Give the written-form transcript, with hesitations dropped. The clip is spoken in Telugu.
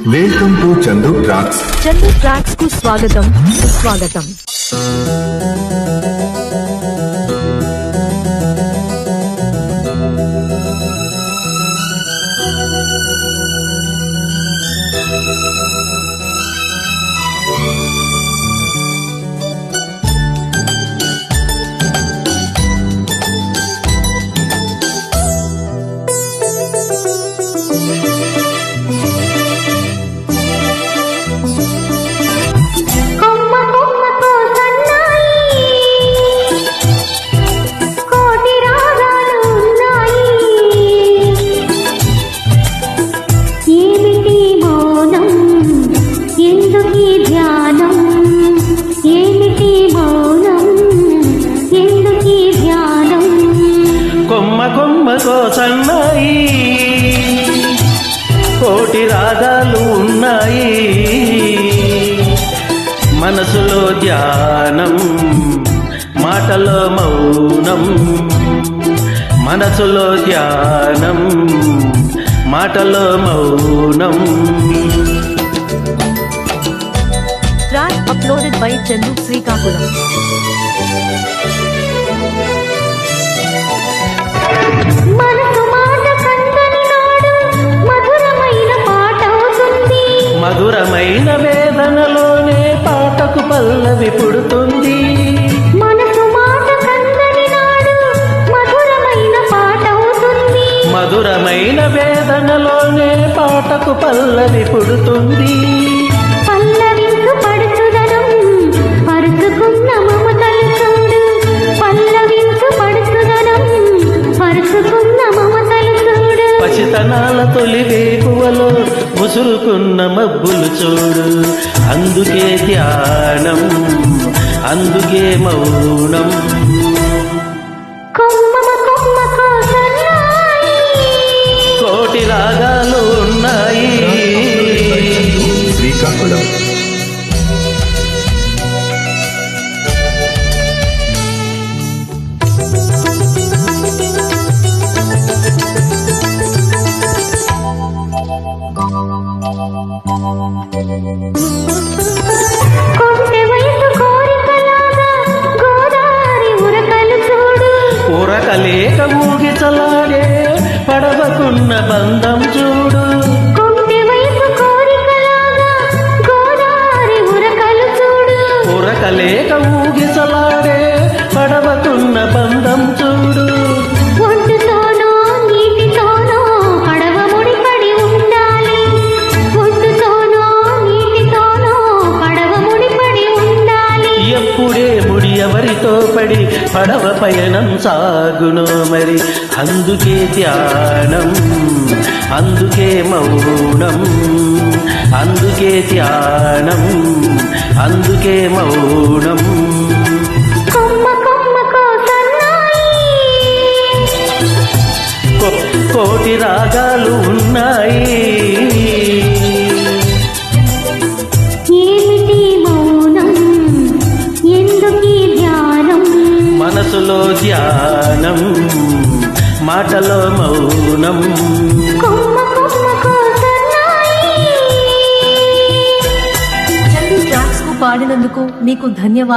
Welcome to Chandu tracks. Chandu tracks కు స్వాగతం, సుస్వాగతం. సన్నాయి కోటి రాగాలు ఉన్నాయి, మనసులో ధ్యానం మాటలో మౌనం, మనసులో ధ్యానం మాటలో మౌనం. Track uploaded by Chandu Srikakulam. మధురమైన వేదనలోనే పాటకు పల్లవి పుడుతుంది. మనసు మాట కందని నాడు మధురమైన పాట అవుతుంది. మధురమైన వేదనలోనే పాటకు పల్లవి పుడుతుంది. పల్లవించు పడుచుదనం పరుచుకున్న మమతలు చూడు. పల్లవించు పడుచుదనం పరుచుకున్న మమతలు చూడు. పసితనాల తొలి వేకువలో ముసురుకున్న మబ్బులు చూడు. అందుకే ధ్యానం, అందుకే మౌనం. కోటి రాగాలు ఉన్నాయి. శ్రీకాకుళం. ఉరకలేక ఊగిచలాడే పడవకున్న బంధం చూడు. ఉరకలేక ఊగిచలాడే పడవకున్న బంధం చూడు. ఒడ్డుతోనో నీటితోనో పడవ ముడిపడి ఉండాలి. ఒడ్డుతోనో నీటితోనో పడవ ముడిపడి ఉండాలి. ఎప్పుడే ముడి ఎవరితో పడి పడవ పయనం సాగునో మరి. అందుకే ధ్యానం, అందుకే మౌనం, అందుకే ధ్యానం, అందుకే మౌనం. కోటి రాగాలు ఉన్నాయి. మనసులో ధ్యానం మాటలో మౌనం. చందు ట్రాక్స్ కు పాడినందుకు మీకు ధన్యవాదాలు.